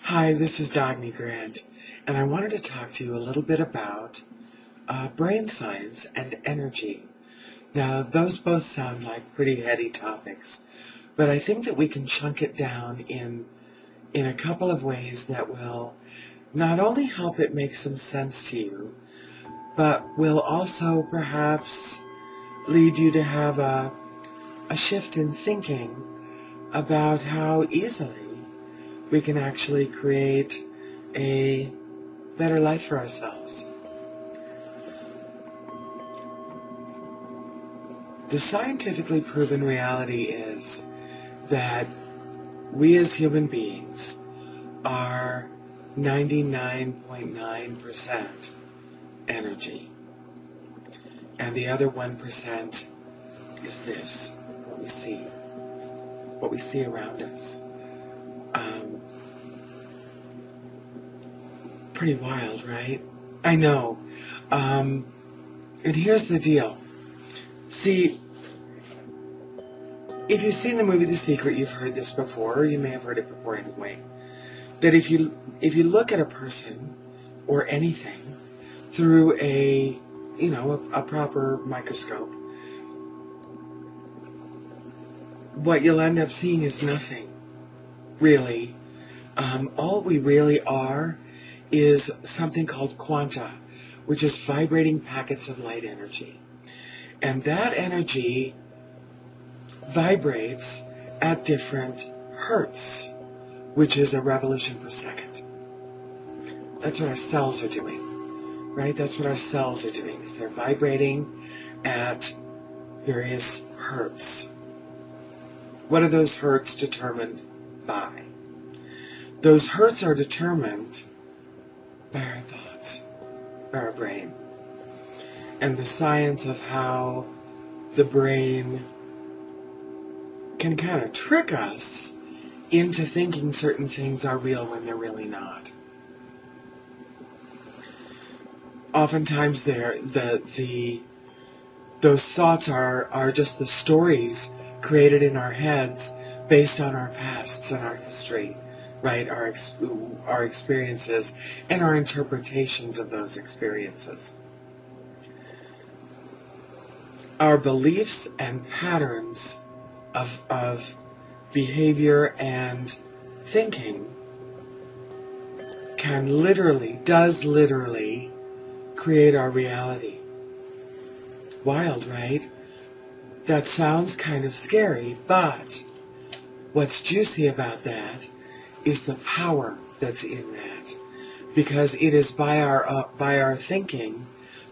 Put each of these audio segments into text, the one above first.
Hi, this is Dagny Grant, and I wanted to talk to you a little bit about brain science and energy. Now, those both sound like pretty heady topics, but I think that we can chunk it down in a couple of ways that will not only help it make some sense to you, but will also perhaps lead you to have a shift in thinking about how easily we can actually create a better life for ourselves. The scientifically proven reality is that we as human beings are 99.9% energy. And the other 1% is this, what we see around us. Pretty wild, right? I know. And here's the deal. See, if you've seen the movie The Secret, you've heard this before, or you may have heard it before anyway, that if you look at a person or anything through a proper microscope, what you'll end up seeing is nothing, really. All we really are is something called quanta, which is vibrating packets of light energy. And that energy vibrates at different hertz, which is a revolution per second. That's what our cells are doing, right? That's what our cells are doing, is they're vibrating at various hertz. What are those hertz determined by? Those hertz are determined by our thoughts, by our brain. And the science of how the brain can kind of trick us into thinking certain things are real when they're really not. Oftentimes those thoughts are just the stories created in our heads based on our pasts and our history, right? Our experiences and our interpretations of those experiences. Our beliefs and patterns of behavior and thinking does literally create our reality. Wild, right? That sounds kind of scary, but what's juicy about that is the power that's in that, because it is by our thinking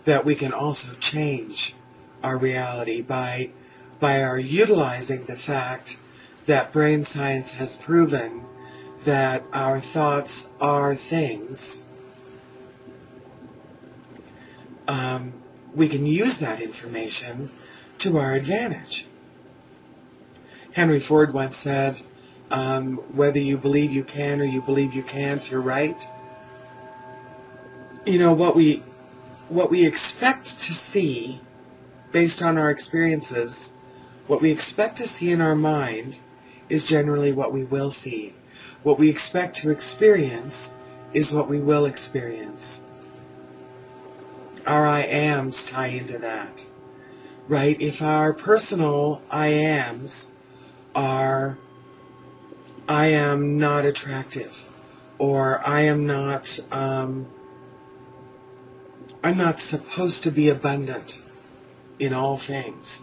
that we can also change our reality, by our utilizing the fact that brain science has proven that our thoughts are things. We can use that information to our advantage. Henry Ford once said, whether you believe you can or you believe you can't, you're right. You know, what we expect to see based on our experiences, what we expect to see in our mind is generally what we will see. What we expect to experience is what we will experience. Our I ams tie into that, right? If our personal I ams are, I am not attractive, or I'm not supposed to be abundant in all things.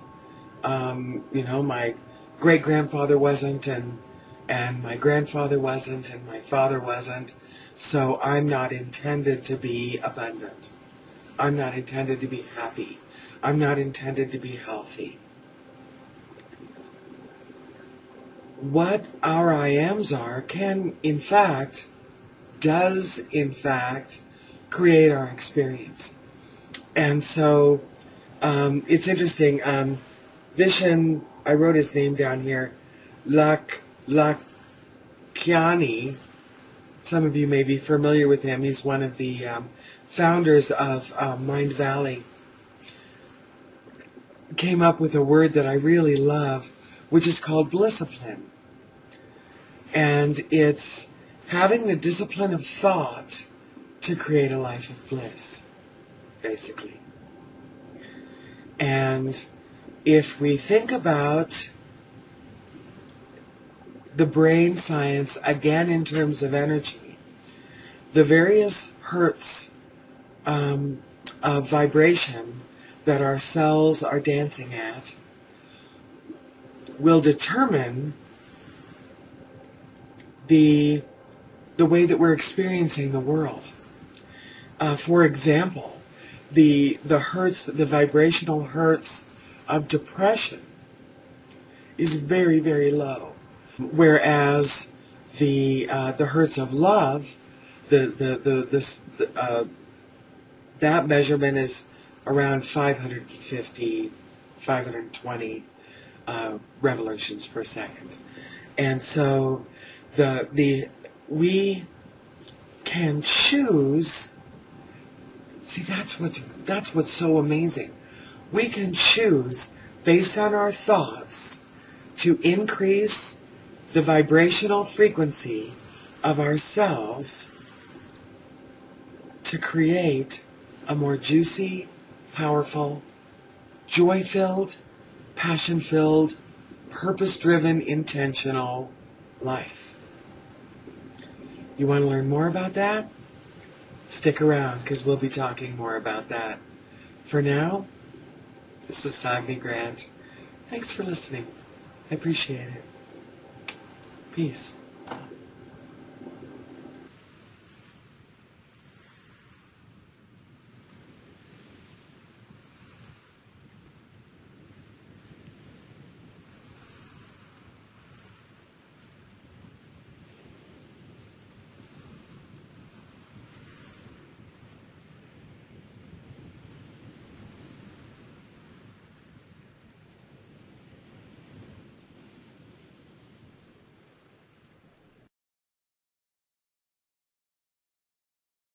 My great-grandfather wasn't, and my grandfather wasn't, and my father wasn't, so I'm not intended to be abundant. I'm not intended to be happy. I'm not intended to be healthy. What our I ams are does in fact create our experience. And so it's interesting. Vishen, I wrote his name down here, Lakiani. Some of you may be familiar with him. He's one of the founders of Mind Valley. Came up with a word that I really love, which is called blissipline. And it's having the discipline of thought to create a life of bliss, basically. And if we think about the brain science, again in terms of energy, the various hertz of vibration that our cells are dancing at will determine the way that we're experiencing the world. For example, the vibrational hertz of depression is very, very low, whereas the hertz of love, that measurement is around 550, 520 revolutions per second. And so we can choose. See, that's what's so amazing. We can choose based on our thoughts to increase the vibrational frequency of our cells to create a more juicy, powerful, joy-filled, passion-filled, purpose-driven, intentional life. You want to learn more about that? Stick around, because we'll be talking more about that. For now, this is Dagny Grant. Thanks for listening. I appreciate it. Peace.